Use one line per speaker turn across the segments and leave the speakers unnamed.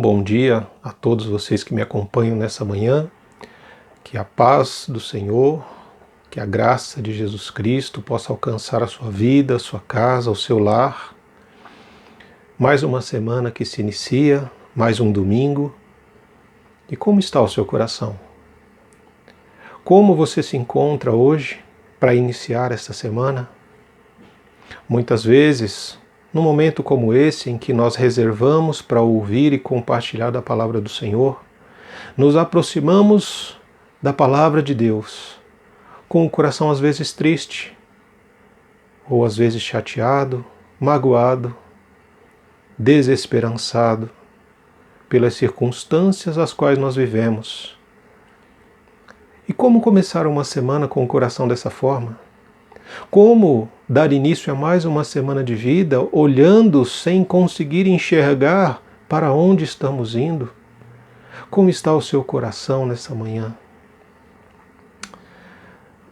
bom dia a todos vocês que me acompanham nessa manhã. Que a paz do Senhor, que a graça de Jesus Cristo possa alcançar a sua vida, a sua casa, o seu lar. Mais uma semana que se inicia, mais um domingo. E como está o seu coração? Como você se encontra hoje para iniciar esta semana? Muitas vezes, num momento como esse, em que nós reservamos para ouvir e compartilhar da palavra do Senhor, nos aproximamos da palavra de Deus, com o coração às vezes triste, ou às vezes chateado, magoado, desesperançado pelas circunstâncias às quais nós vivemos. E como começar uma semana com o coração dessa forma? Como dar início a mais uma semana de vida olhando sem conseguir enxergar para onde estamos indo? Como está o seu coração nessa manhã?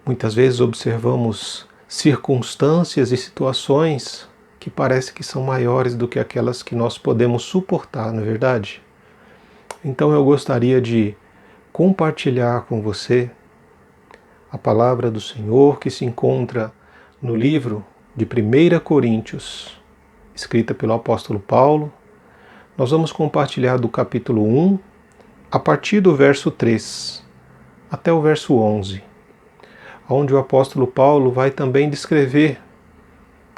Muitas vezes observamos circunstâncias e situações que parece que são maiores do que aquelas que nós podemos suportar, não é verdade? Então eu gostaria de compartilhar com você a palavra do Senhor que se encontra no livro de 1 Coríntios, escrita pelo apóstolo Paulo. Nós vamos compartilhar do capítulo 1, a partir do verso 3, até o verso 11, onde o apóstolo Paulo vai também descrever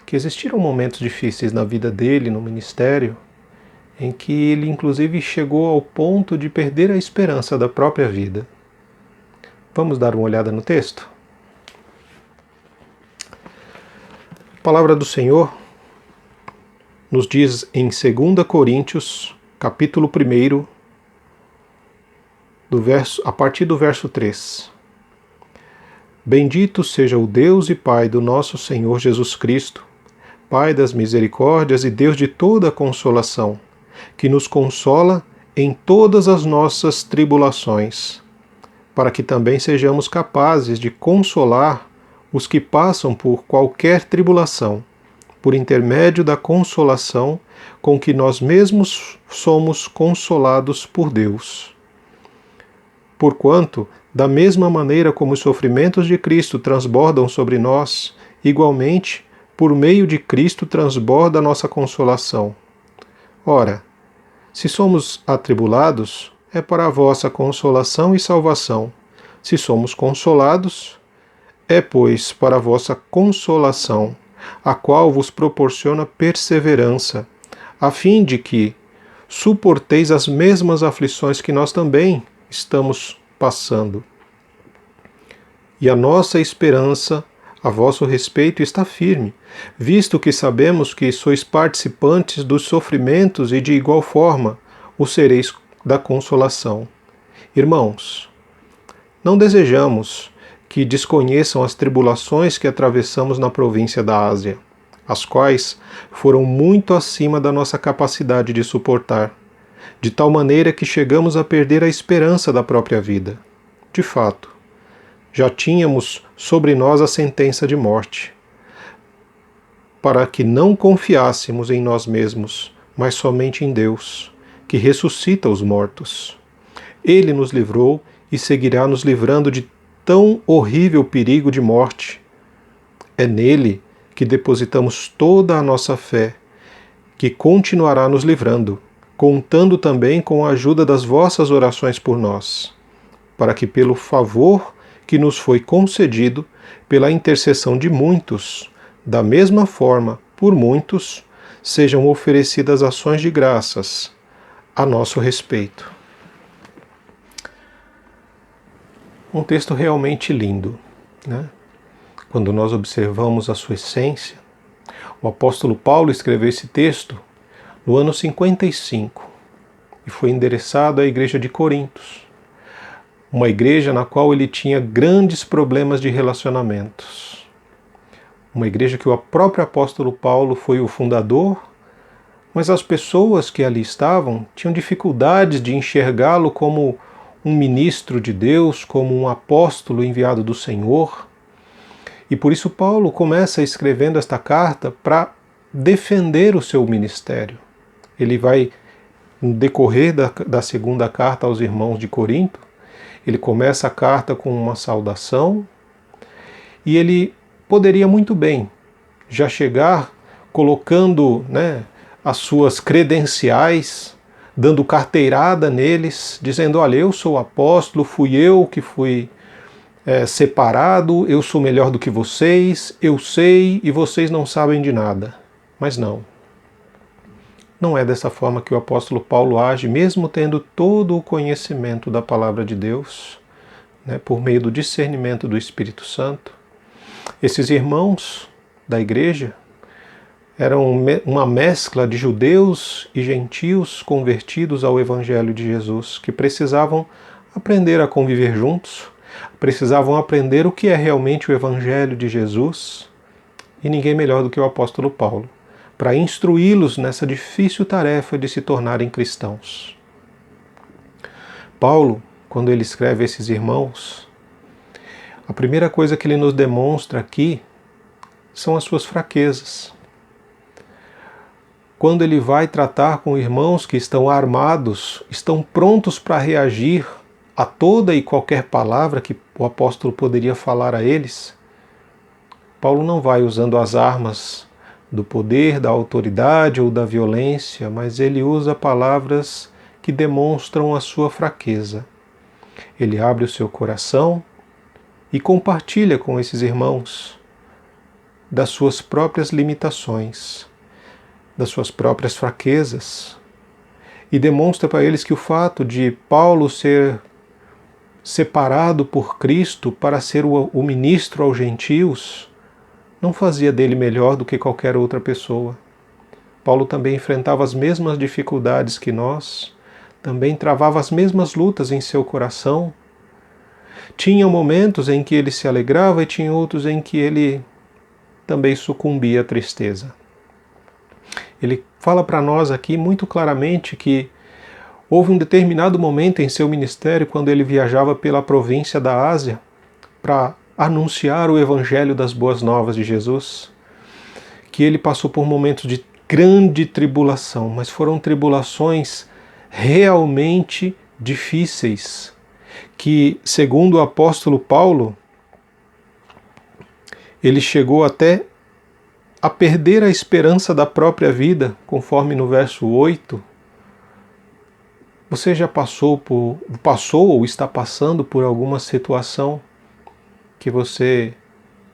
que existiram momentos difíceis na vida dele, no ministério, em que ele inclusive chegou ao ponto de perder a esperança da própria vida. Vamos dar uma olhada no texto? A palavra do Senhor nos diz em 2 Coríntios, capítulo 1, a partir do verso 3. Bendito seja o Deus e Pai do nosso Senhor Jesus Cristo, Pai das misericórdias e Deus de toda consolação, que nos consola em todas as nossas tribulações, para que também sejamos capazes de consolar os que passam por qualquer tribulação, por intermédio da consolação com que nós mesmos somos consolados por Deus. Porquanto, da mesma maneira como os sofrimentos de Cristo transbordam sobre nós, igualmente, por meio de Cristo transborda a nossa consolação. Ora, se somos atribulados, é para a vossa consolação e salvação. Se somos consolados, é, pois, para a vossa consolação, a qual vos proporciona perseverança, a fim de que suporteis as mesmas aflições que nós também estamos passando. E a nossa esperança a vosso respeito está firme, visto que sabemos que sois participantes dos sofrimentos e de igual forma o sereis da consolação. Irmãos, não desejamos que desconheçam as tribulações que atravessamos na província da Ásia, as quais foram muito acima da nossa capacidade de suportar, de tal maneira que chegamos a perder a esperança da própria vida. De fato, já tínhamos sobre nós a sentença de morte, para que não confiássemos em nós mesmos, mas somente em Deus, que ressuscita os mortos. Ele nos livrou e seguirá nos livrando de tão horrível perigo de morte. É nele que depositamos toda a nossa fé, que continuará nos livrando, contando também com a ajuda das vossas orações por nós, para que pelo favor que nos foi concedido, pela intercessão de muitos, da mesma forma, por muitos, sejam oferecidas ações de graças a nosso respeito. Um texto realmente lindo, né? Quando nós observamos a sua essência, o apóstolo Paulo escreveu esse texto no ano 55 e foi endereçado à igreja de Corintos, uma igreja na qual ele tinha grandes problemas de relacionamentos. Uma igreja que o próprio apóstolo Paulo foi o fundador, mas as pessoas que ali estavam tinham dificuldades de enxergá-lo como um ministro de Deus, como um apóstolo enviado do Senhor. E por isso Paulo começa escrevendo esta carta para defender o seu ministério. Ele vai no decorrer da segunda carta aos irmãos de Corinto, ele começa a carta com uma saudação e ele poderia muito bem já chegar colocando, as suas credenciais, dando carteirada neles, dizendo: olha, eu sou apóstolo, fui eu que fui separado, eu sou melhor do que vocês, eu sei e vocês não sabem de nada. Mas não. Não é dessa forma que o apóstolo Paulo age, mesmo tendo todo o conhecimento da palavra de Deus, por meio do discernimento do Espírito Santo. Esses irmãos da igreja eram uma mescla de judeus e gentios convertidos ao Evangelho de Jesus, que precisavam aprender a conviver juntos, precisavam aprender o que é realmente o Evangelho de Jesus, e ninguém melhor do que o apóstolo Paulo, para instruí-los nessa difícil tarefa de se tornarem cristãos. Paulo, quando ele escreve a esses irmãos, a primeira coisa que ele nos demonstra aqui são as suas fraquezas. Quando ele vai tratar com irmãos que estão armados, estão prontos para reagir a toda e qualquer palavra que o apóstolo poderia falar a eles, Paulo não vai usando as armas do poder, da autoridade ou da violência, mas ele usa palavras que demonstram a sua fraqueza. Ele abre o seu coração e compartilha com esses irmãos das suas próprias limitações, das suas próprias fraquezas, e demonstra para eles que o fato de Paulo ser separado por Cristo para ser o ministro aos gentios não fazia dele melhor do que qualquer outra pessoa. Paulo também enfrentava as mesmas dificuldades que nós, também travava as mesmas lutas em seu coração. Tinha momentos em que ele se alegrava e tinha outros em que ele também sucumbia à tristeza. Ele fala para nós aqui muito claramente que houve um determinado momento em seu ministério, quando ele viajava pela província da Ásia para anunciar o Evangelho das Boas Novas de Jesus, que ele passou por momentos de grande tribulação, mas foram tribulações realmente difíceis, que, segundo o apóstolo Paulo, ele chegou até a perder a esperança da própria vida, conforme no verso 8. Você já passou ou está passando por alguma situação que você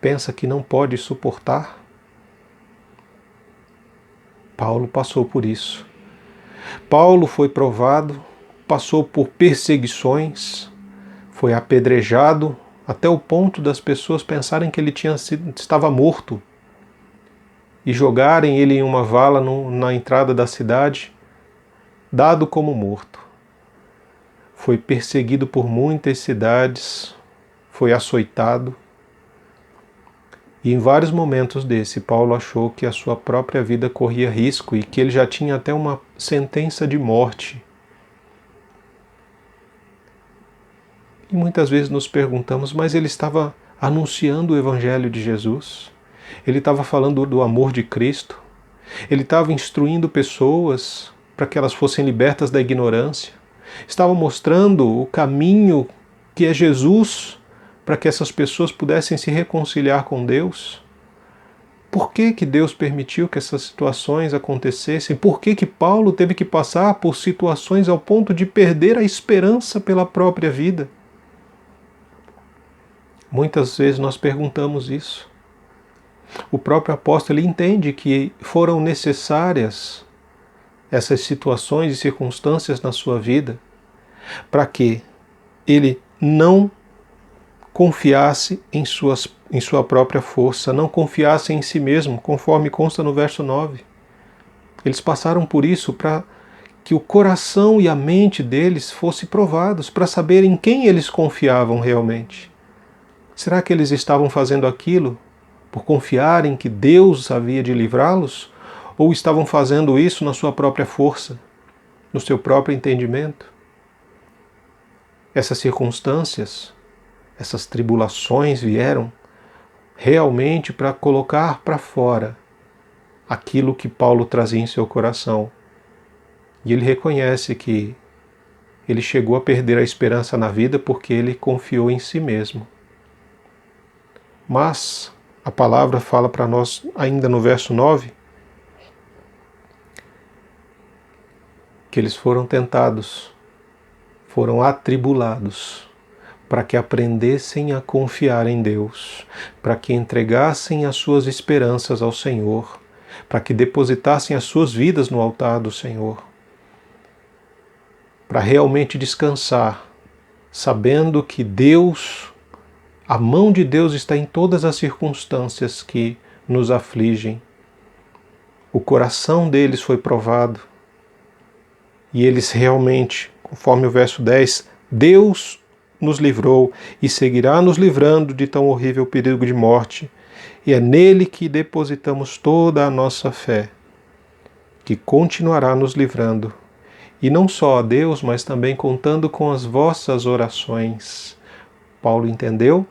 pensa que não pode suportar? Paulo passou por isso. Paulo foi provado, passou por perseguições, foi apedrejado até o ponto das pessoas pensarem que ele estava morto e jogarem ele em uma vala na entrada da cidade, dado como morto. Foi perseguido por muitas cidades, foi açoitado. E em vários momentos Paulo achou que a sua própria vida corria risco e que ele já tinha até uma sentença de morte. E muitas vezes nos perguntamos, mas ele estava anunciando o Evangelho de Jesus? Ele estava falando do amor de Cristo? Ele estava instruindo pessoas para que elas fossem libertas da ignorância? Estava mostrando o caminho que é Jesus para que essas pessoas pudessem se reconciliar com Deus? Por que Deus permitiu que essas situações acontecessem? Por que Paulo teve que passar por situações ao ponto de perder a esperança pela própria vida? Muitas vezes nós perguntamos isso. O próprio apóstolo entende que foram necessárias essas situações e circunstâncias na sua vida para que ele não confiasse em sua própria força, não confiasse em si mesmo, conforme consta no verso 9. Eles passaram por isso para que o coração e a mente deles fossem provados, para saber em quem eles confiavam realmente. Será que eles estavam fazendo aquilo por confiarem que Deus havia de livrá-los? Ou estavam fazendo isso na sua própria força, no seu próprio entendimento? Essas circunstâncias, essas tribulações vieram realmente para colocar para fora aquilo que Paulo trazia em seu coração. E ele reconhece que ele chegou a perder a esperança na vida porque ele confiou em si mesmo. Mas a palavra fala para nós, ainda no verso 9, que eles foram tentados, foram atribulados, para que aprendessem a confiar em Deus, para que entregassem as suas esperanças ao Senhor, para que depositassem as suas vidas no altar do Senhor, para realmente descansar, sabendo que Deus, a mão de Deus está em todas as circunstâncias que nos afligem. O coração deles foi provado e eles realmente, conforme o verso 10, Deus nos livrou e seguirá nos livrando de tão horrível perigo de morte. E é nele que depositamos toda a nossa fé, que continuará nos livrando. E não só a Deus, mas também contando com as vossas orações. Paulo entendeu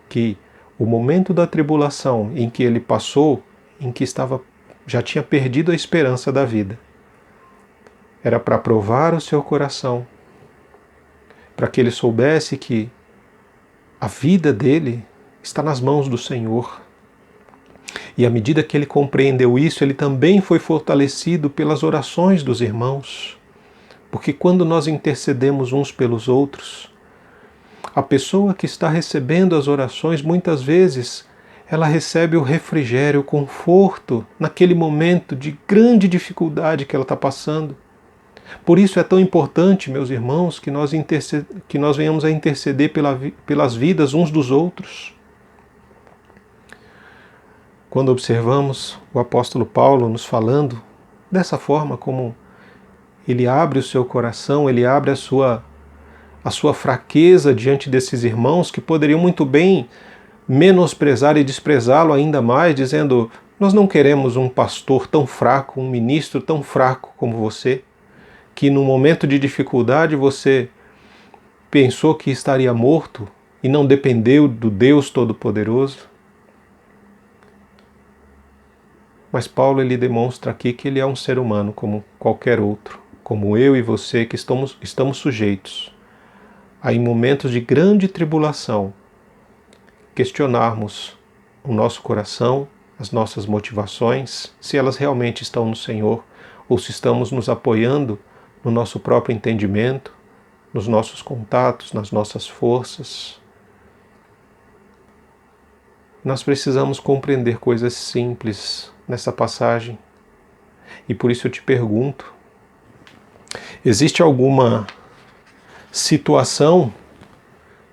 que o momento da tribulação em que ele passou, em que já tinha perdido a esperança da vida, era para provar o seu coração, para que ele soubesse que a vida dele está nas mãos do Senhor. E à medida que ele compreendeu isso, ele também foi fortalecido pelas orações dos irmãos. Porque quando nós intercedemos uns pelos outros, a pessoa que está recebendo as orações, muitas vezes, ela recebe o refrigério, o conforto naquele momento de grande dificuldade que ela está passando. Por isso é tão importante, meus irmãos, que nós venhamos a interceder pelas vidas uns dos outros. Quando observamos o apóstolo Paulo nos falando dessa forma, como ele abre o seu coração, ele abre a sua fraqueza diante desses irmãos que poderiam muito bem menosprezar e desprezá-lo ainda mais, dizendo: nós não queremos um pastor tão fraco, um ministro tão fraco como você, que no momento de dificuldade você pensou que estaria morto e não dependeu do Deus Todo-Poderoso. Mas Paulo ele demonstra aqui que ele é um ser humano como qualquer outro, como eu e você, que estamos sujeitos a, em momentos de grande tribulação, questionarmos o nosso coração, as nossas motivações, se elas realmente estão no Senhor ou se estamos nos apoiando no nosso próprio entendimento, nos nossos contatos, nas nossas forças. Nós precisamos compreender coisas simples nessa passagem. E por isso eu te pergunto, existe alguma situação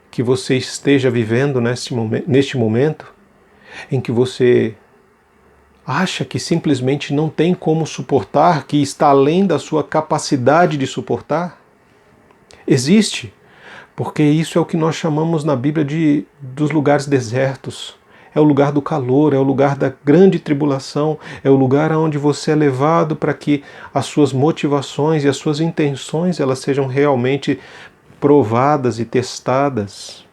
que você esteja vivendo neste momento em que você acha que simplesmente não tem como suportar, que está além da sua capacidade de suportar? Existe, porque isso é o que nós chamamos na Bíblia dos lugares desertos. É o lugar do calor, é o lugar da grande tribulação, é o lugar onde você é levado para que as suas motivações e as suas intenções elas sejam realmente provadas e testadas,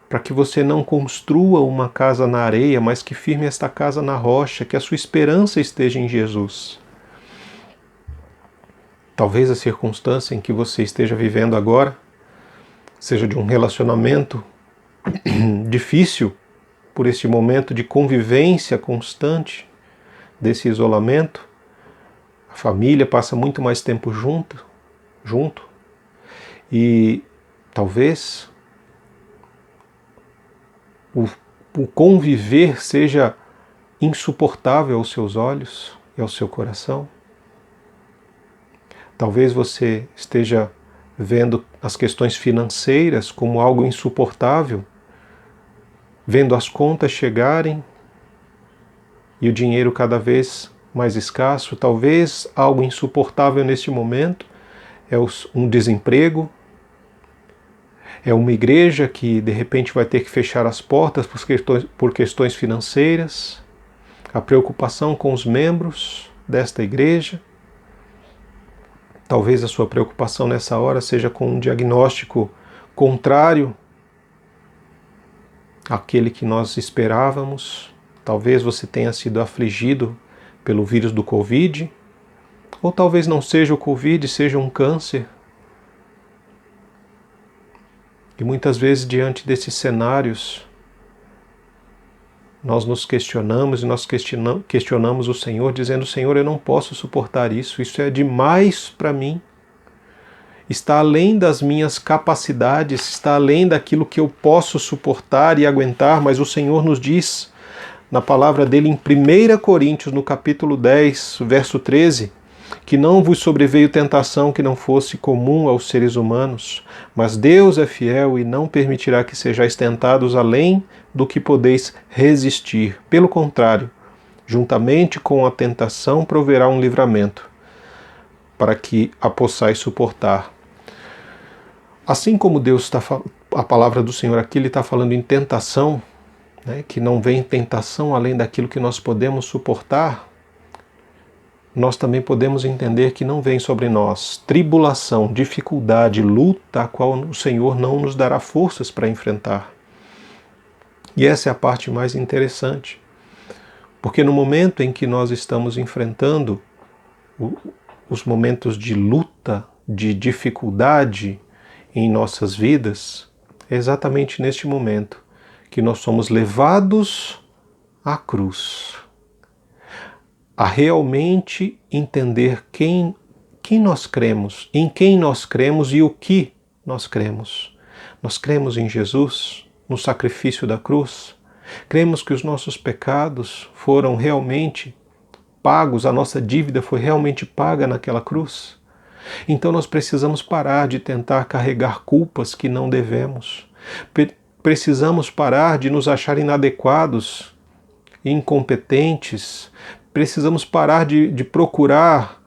para que você não construa uma casa na areia, mas que firme esta casa na rocha, que a sua esperança esteja em Jesus. Talvez a circunstância em que você esteja vivendo agora seja de um relacionamento difícil, por este momento de convivência constante, desse isolamento. A família passa muito mais tempo junto, e talvez o conviver seja insuportável aos seus olhos e ao seu coração. Talvez você esteja vendo as questões financeiras como algo insuportável, vendo as contas chegarem e o dinheiro cada vez mais escasso. Talvez algo insuportável neste momento é um desemprego, é uma igreja que de repente vai ter que fechar as portas por questões financeiras, a preocupação com os membros desta igreja. Talvez a sua preocupação nessa hora seja com um diagnóstico contrário àquele que nós esperávamos. Talvez você tenha sido afligido pelo vírus do Covid, Ou talvez não seja o Covid, seja um câncer. E muitas vezes, diante desses cenários, nós nos questionamos e nós questionamos o Senhor, dizendo: Senhor, eu não posso suportar isso, isso é demais para mim. Está além das minhas capacidades, está além daquilo que eu posso suportar e aguentar, mas o Senhor nos diz, na palavra dele em 1 Coríntios, no capítulo 10, verso 13, que não vos sobreveio tentação que não fosse comum aos seres humanos, mas Deus é fiel e não permitirá que sejais tentados além do que podeis resistir. Pelo contrário, juntamente com a tentação proverá um livramento, para que a possais suportar. Assim como Deus está, a palavra do Senhor aqui, ele está falando em tentação, né, que não vem tentação além daquilo que nós podemos suportar, nós também podemos entender que não vem sobre nós tribulação, dificuldade, luta, a qual o Senhor não nos dará forças para enfrentar. E essa é a parte mais interessante, porque no momento em que nós estamos enfrentando os momentos de luta, de dificuldade em nossas vidas, é exatamente neste momento que nós somos levados à cruz, a realmente entender quem nós cremos, em quem nós cremos e o que nós cremos. Nós cremos em Jesus, no sacrifício da cruz, cremos que os nossos pecados foram realmente pagos, a nossa dívida foi realmente paga naquela cruz. Então nós precisamos parar de tentar carregar culpas que não devemos. Precisamos parar de nos achar inadequados, incompetentes. Precisamos parar de procurar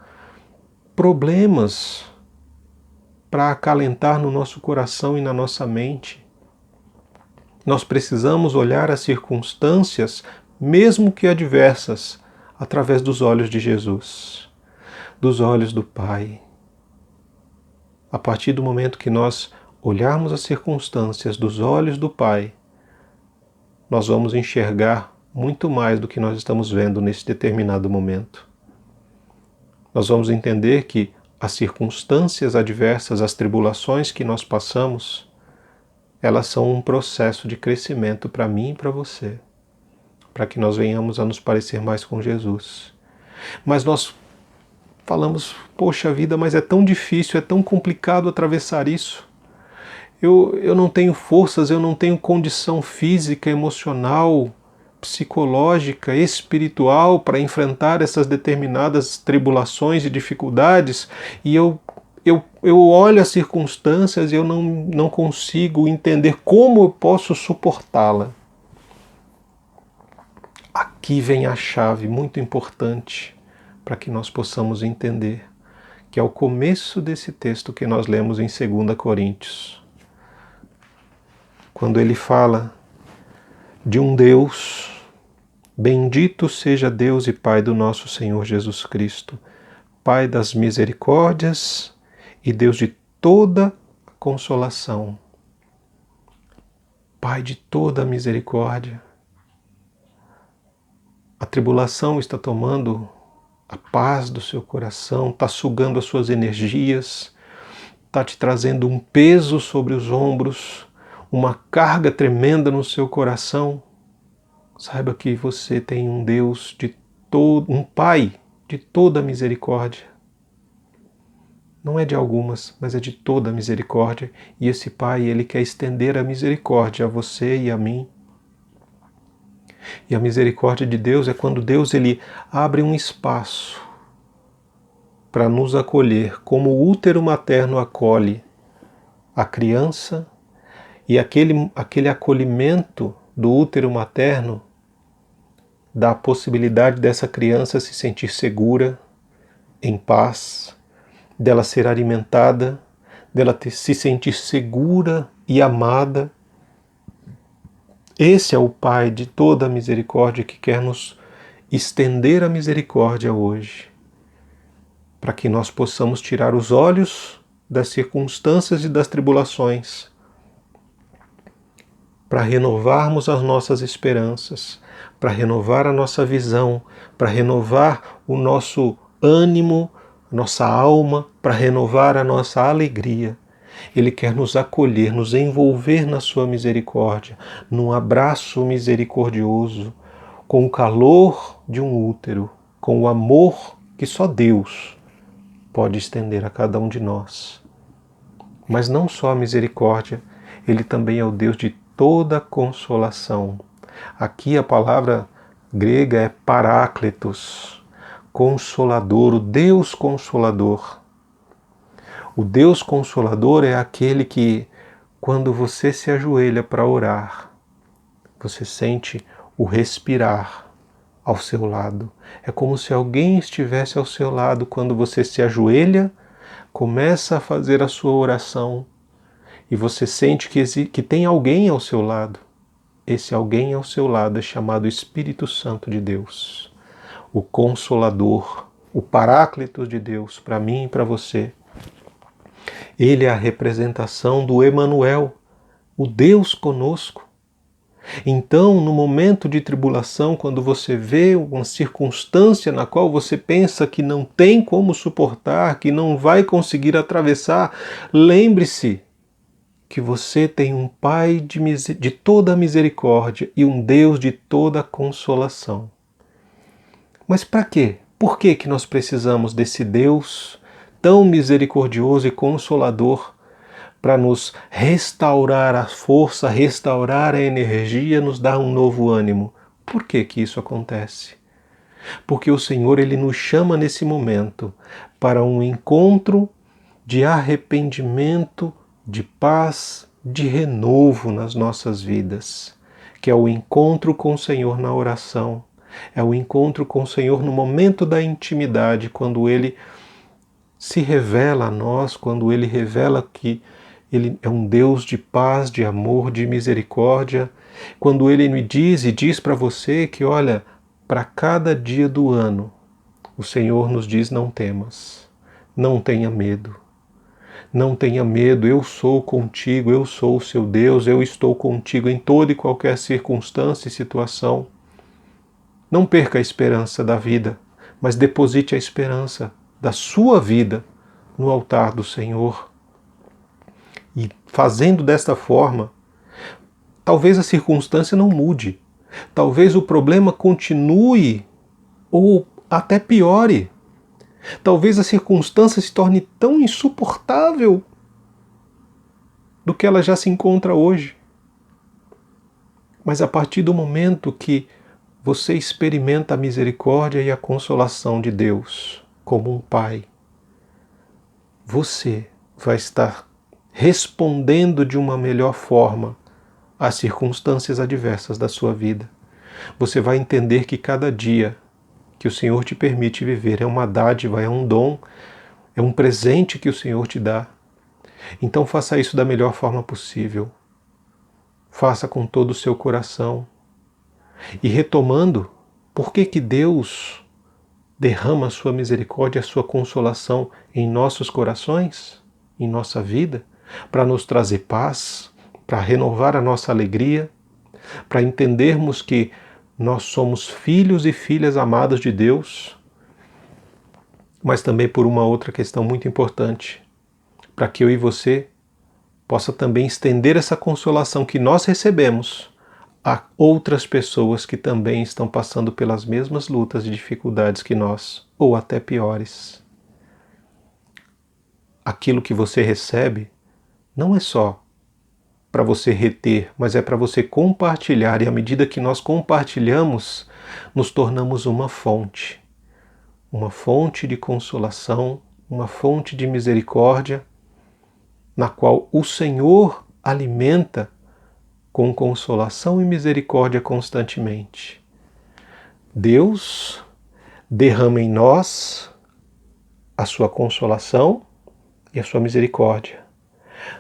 problemas para acalentar no nosso coração e na nossa mente. Nós precisamos olhar as circunstâncias, mesmo que adversas, através dos olhos de Jesus, dos olhos do Pai. A partir do momento que nós olharmos as circunstâncias dos olhos do Pai, nós vamos enxergar muito mais do que nós estamos vendo nesse determinado momento. Nós vamos entender que as circunstâncias adversas, as tribulações que nós passamos, elas são um processo de crescimento para mim e para você, para que nós venhamos a nos parecer mais com Jesus. Mas nós falamos: poxa vida, mas é tão difícil, é tão complicado atravessar isso. Eu não tenho forças, eu não tenho condição física, emocional, psicológica, espiritual para enfrentar essas determinadas tribulações e dificuldades, e eu olho as circunstâncias e eu não consigo entender como eu posso suportá-la. Aqui vem a chave muito importante para que nós possamos entender, que é o começo desse texto que nós lemos em 2 Coríntios. Quando ele fala de um Deus, bendito seja Deus e Pai do nosso Senhor Jesus Cristo, Pai das misericórdias e Deus de toda consolação. Pai de toda misericórdia. A tribulação está tomando a paz do seu coração, está sugando as suas energias, está te trazendo um peso sobre os ombros, uma carga tremenda no seu coração. Saiba que você tem um Deus um Pai de toda misericórdia. Não é de algumas, mas é de toda misericórdia. E esse Pai, ele quer estender a misericórdia a você e a mim. E a misericórdia de Deus é quando Deus ele abre um espaço para nos acolher, como o útero materno acolhe a criança, e aquele acolhimento do útero materno dá a possibilidade dessa criança se sentir segura, em paz, dela ser alimentada, dela se sentir segura e amada. Esse é o Pai de toda a misericórdia que quer nos estender a misericórdia hoje, para que nós possamos tirar os olhos das circunstâncias e das tribulações, para renovarmos as nossas esperanças, para renovar a nossa visão, para renovar o nosso ânimo, nossa alma, para renovar a nossa alegria. Ele quer nos acolher, nos envolver na sua misericórdia, num abraço misericordioso, com o calor de um útero, com o amor que só Deus pode estender a cada um de nós. Mas não só a misericórdia, Ele também é o Deus de toda consolação. Aqui a palavra grega é paráclitos, consolador, o Deus consolador. O Deus consolador é aquele que, quando você se ajoelha para orar, você sente o respirar ao seu lado. É como se alguém estivesse ao seu lado quando você se ajoelha, começa a fazer a sua oração e você sente que tem alguém ao seu lado. Esse alguém ao seu lado é chamado Espírito Santo de Deus, o Consolador, o Paráclito de Deus para mim e para você. Ele é a representação do Emanuel, o Deus conosco. Então, no momento de tribulação, quando você vê uma circunstância na qual você pensa que não tem como suportar, que não vai conseguir atravessar, lembre-se que você tem um Pai de toda misericórdia e um Deus de toda consolação. Mas para quê? Por que que nós precisamos desse Deus tão misericordioso e consolador para nos restaurar a força, restaurar a energia, nos dar um novo ânimo? Por que que isso acontece? Porque o Senhor, Ele nos chama nesse momento para um encontro de arrependimento, de paz, de renovo nas nossas vidas, que é o encontro com o Senhor na oração, é o encontro com o Senhor no momento da intimidade, quando Ele se revela a nós, quando Ele revela que Ele é um Deus de paz, de amor, de misericórdia, quando Ele me diz e diz para você que, olha, para cada dia do ano, o Senhor nos diz: não temas, não tenha medo. Não tenha medo, eu sou contigo, eu sou o seu Deus, eu estou contigo em toda e qualquer circunstância e situação. Não perca a esperança da vida, mas deposite a esperança da sua vida no altar do Senhor. E fazendo desta forma, talvez a circunstância não mude, talvez o problema continue ou até piore. Talvez a circunstância se torne tão insuportável do que ela já se encontra hoje. Mas a partir do momento que você experimenta a misericórdia e a consolação de Deus como um Pai, você vai estar respondendo de uma melhor forma às circunstâncias adversas da sua vida. Você vai entender que cada dia que o Senhor te permite viver é uma dádiva, é um dom, é um presente que o Senhor te dá. Então faça isso da melhor forma possível. Faça com todo o seu coração. E retomando, por que que Deus derrama a sua misericórdia, a sua consolação em nossos corações, em nossa vida, para nos trazer paz, para renovar a nossa alegria, para entendermos que nós somos filhos e filhas amadas de Deus, mas também por uma outra questão muito importante, para que eu e você possa também estender essa consolação que nós recebemos a outras pessoas que também estão passando pelas mesmas lutas e dificuldades que nós, ou até piores. Aquilo que você recebe não é só para você reter, mas é para você compartilhar, e à medida que nós compartilhamos, nos tornamos uma fonte de consolação, uma fonte de misericórdia, na qual o Senhor alimenta com consolação e misericórdia constantemente. Deus derrama em nós a sua consolação e a sua misericórdia.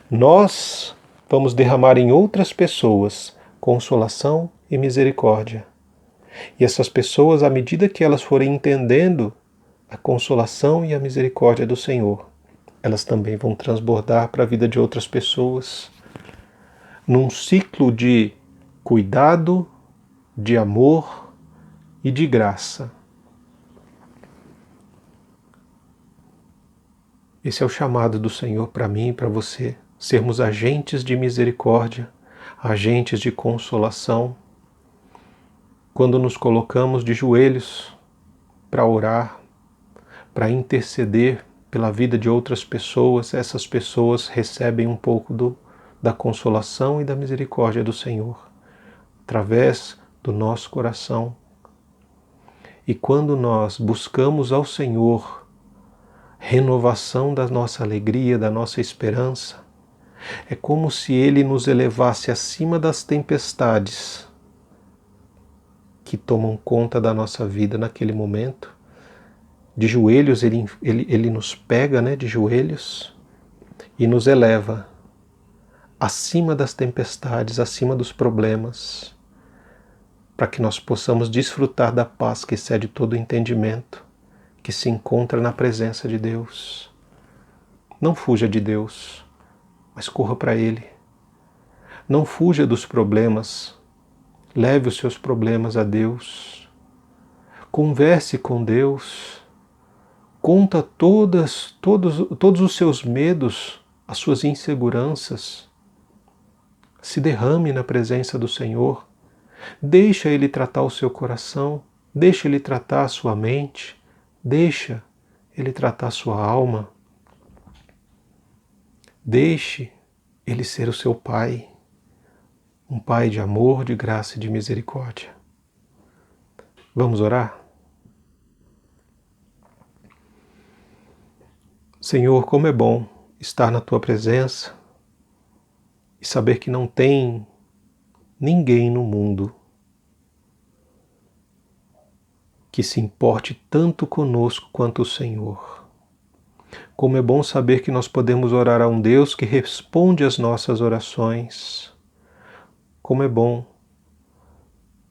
Nós vamos derramar em outras pessoas consolação e misericórdia. E essas pessoas, à medida que elas forem entendendo a consolação e a misericórdia do Senhor, elas também vão transbordar para a vida de outras pessoas, num ciclo de cuidado, de amor e de graça. Esse é o chamado do Senhor para mim e para você, sermos agentes de misericórdia, agentes de consolação. Quando nos colocamos de joelhos para orar, para interceder pela vida de outras pessoas, essas pessoas recebem um pouco da consolação e da misericórdia do Senhor, através do nosso coração. E quando nós buscamos ao Senhor renovação da nossa alegria, da nossa esperança, é como se Ele nos elevasse acima das tempestades que tomam conta da nossa vida naquele momento. De joelhos, Ele nos pega, de joelhos e nos eleva acima das tempestades, acima dos problemas, para que nós possamos desfrutar da paz que excede todo o entendimento, que se encontra na presença de Deus. Não fuja de Deus, mas corra para Ele. Não fuja dos problemas, leve os seus problemas a Deus. Converse com Deus. Conta todos os seus medos, as suas inseguranças. Se derrame na presença do Senhor. Deixa Ele tratar o seu coração. Deixa Ele tratar a sua mente. Deixa Ele tratar a sua alma. Deixe Ele ser o seu Pai. Um Pai de amor, de graça e de misericórdia. Vamos orar? Senhor, como é bom estar na Tua presença e saber que não tem ninguém no mundo que se importe tanto conosco quanto o Senhor. Como é bom saber que nós podemos orar a um Deus que responde às nossas orações. Como é bom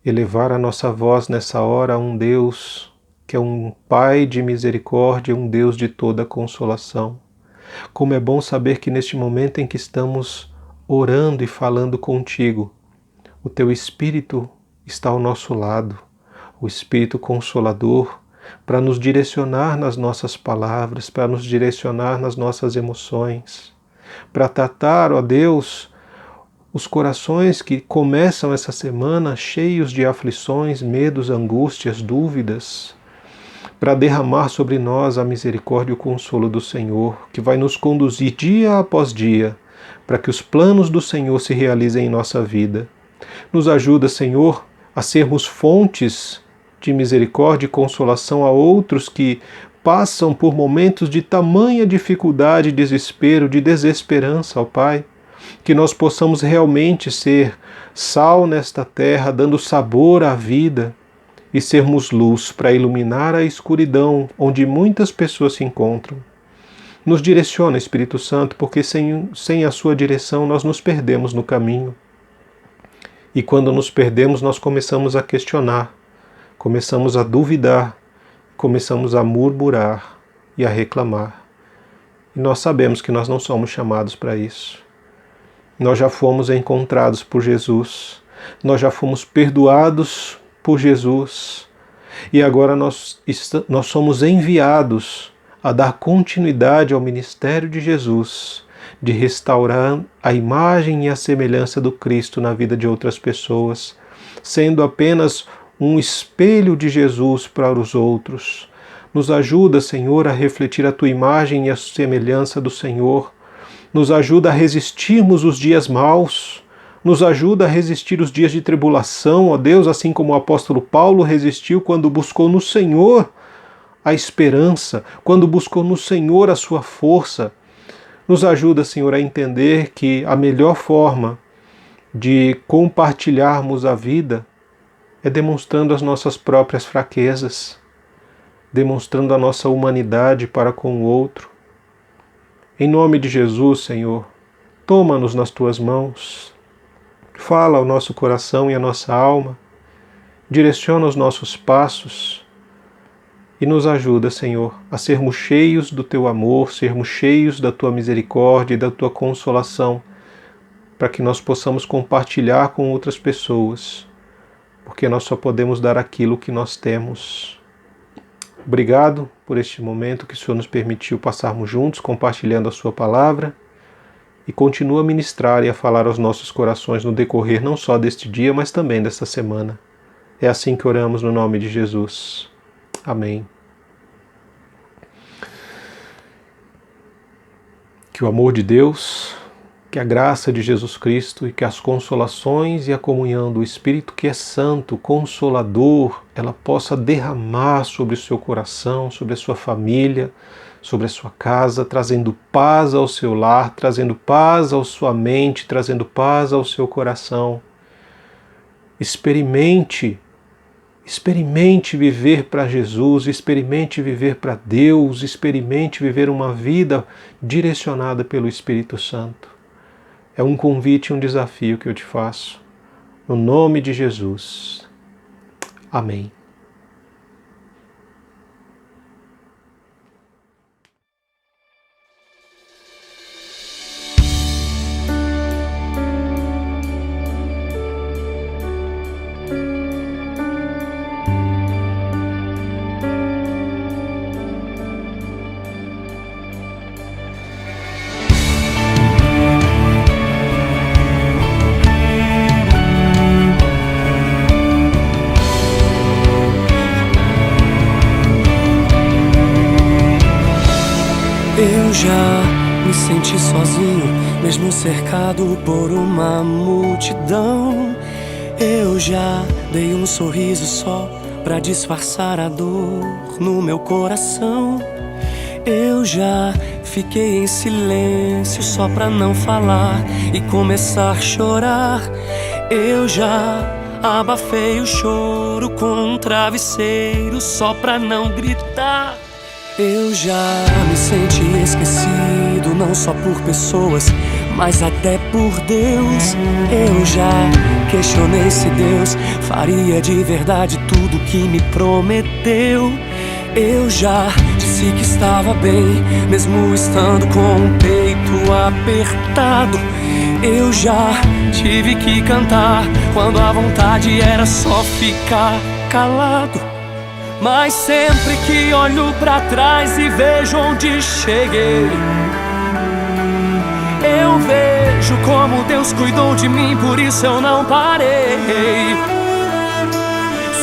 elevar a nossa voz nessa hora a um Deus que é um Pai de misericórdia, um Deus de toda consolação. Como é bom saber que neste momento em que estamos orando e falando contigo, o Teu Espírito está ao nosso lado, o Espírito Consolador, para nos direcionar nas nossas palavras, para nos direcionar nas nossas emoções, para tratar, ó Deus, os corações que começam essa semana cheios de aflições, medos, angústias, dúvidas, para derramar sobre nós a misericórdia e o consolo do Senhor, que vai nos conduzir dia após dia, para que os planos do Senhor se realizem em nossa vida. Nos ajuda, Senhor, a sermos fontes de misericórdia e consolação a outros que passam por momentos de tamanha dificuldade, desespero, de desesperança, ó Pai. Que nós possamos realmente ser sal nesta terra, dando sabor à vida, e sermos luz para iluminar a escuridão onde muitas pessoas se encontram. Nos direciona, Espírito Santo, porque sem a sua direção nós nos perdemos no caminho. E quando nos perdemos, nós começamos a questionar, começamos a duvidar, começamos a murmurar e a reclamar. E nós sabemos que nós não somos chamados para isso. Nós já fomos encontrados por Jesus, nós já fomos perdoados por Jesus, e agora nós somos enviados a dar continuidade ao ministério de Jesus, de restaurar a imagem e a semelhança do Cristo na vida de outras pessoas, sendo apenas um espelho de Jesus para os outros. Nos ajuda, Senhor, a refletir a Tua imagem e a semelhança do Senhor. Nos ajuda a resistirmos os dias maus, nos ajuda a resistir os dias de tribulação, ó Deus, assim como o apóstolo Paulo resistiu quando buscou no Senhor a esperança, quando buscou no Senhor a sua força. Nos ajuda, Senhor, a entender que a melhor forma de compartilharmos a vida é demonstrando as nossas próprias fraquezas, demonstrando a nossa humanidade para com o outro. Em nome de Jesus, Senhor, toma-nos nas Tuas mãos, fala ao nosso coração e à nossa alma, direciona os nossos passos e nos ajuda, Senhor, a sermos cheios do Teu amor, sermos cheios da Tua misericórdia e da Tua consolação, para que nós possamos compartilhar com outras pessoas, porque nós só podemos dar aquilo que nós temos. Obrigado por este momento que o Senhor nos permitiu passarmos juntos, compartilhando a sua palavra, e continua a ministrar e a falar aos nossos corações no decorrer não só deste dia, mas também desta semana. É assim que oramos no nome de Jesus. Amém. Que o amor de Deus, que a graça de Jesus Cristo e que as consolações e a comunhão do Espírito que é Santo, Consolador, ela possa derramar sobre o seu coração, sobre a sua família, sobre a sua casa, trazendo paz ao seu lar, trazendo paz à sua mente, trazendo paz ao seu coração. Experimente viver para Jesus, experimente viver para Deus, experimente viver uma vida direcionada pelo Espírito Santo. É um convite e um desafio que eu te faço. No nome de Jesus. Amém.
Eu já me senti sozinho, mesmo cercado por uma multidão. Eu já dei um sorriso só pra disfarçar a dor no meu coração. Eu já fiquei em silêncio só pra não falar e começar a chorar. Eu já abafei o choro com um travesseiro só pra não gritar. Eu já me senti esquecido, não só por pessoas, mas até por Deus. Eu já questionei se Deus faria de verdade tudo que me prometeu. Eu já disse que estava bem, mesmo estando com o peito apertado. Eu já tive que cantar quando a vontade era só ficar calado. Mas sempre que olho pra trás e vejo onde cheguei, eu vejo como Deus cuidou de mim, por isso eu não parei.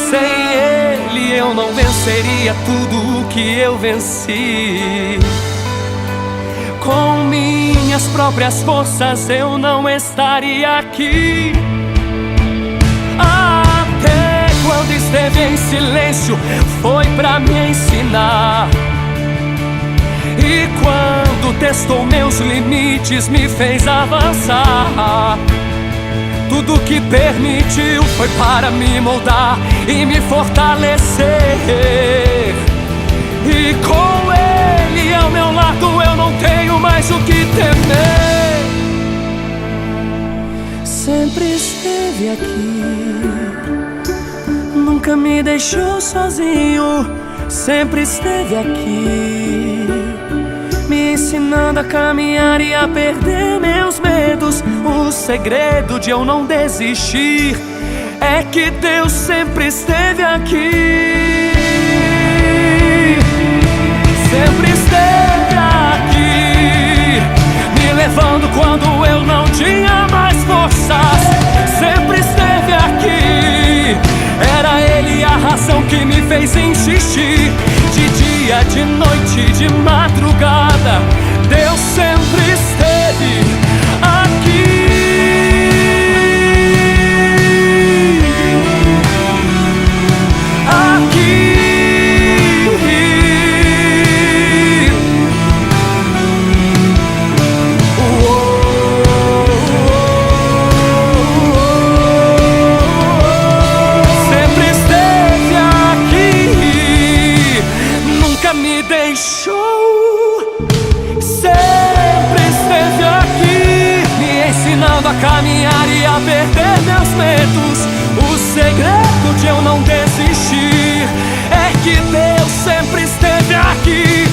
Sem Ele eu não venceria tudo o que eu venci. Com minhas próprias forças eu não estaria aqui. Quando esteve em silêncio, foi pra me ensinar. E quando testou meus limites, me fez avançar. Tudo que permitiu foi para me moldar e me fortalecer. E com Ele ao meu lado, eu não tenho mais o que temer. Sempre esteve aqui, nunca me deixou sozinho, sempre esteve aqui, me ensinando a caminhar e a perder meus medos. O segredo de eu não desistir é que Deus sempre esteve aqui. Sempre esteve aqui, me levando quando eu não tinha mais forças. Sempre esteve aqui, era Ele a razão que me fez insistir. De dia, de noite, de madrugada, Deus sempre esteve aqui. Aqui. Me deixou, sempre esteve aqui, me ensinando a caminhar e a perder meus medos. O segredo de eu não desistir é que Deus sempre esteve aqui.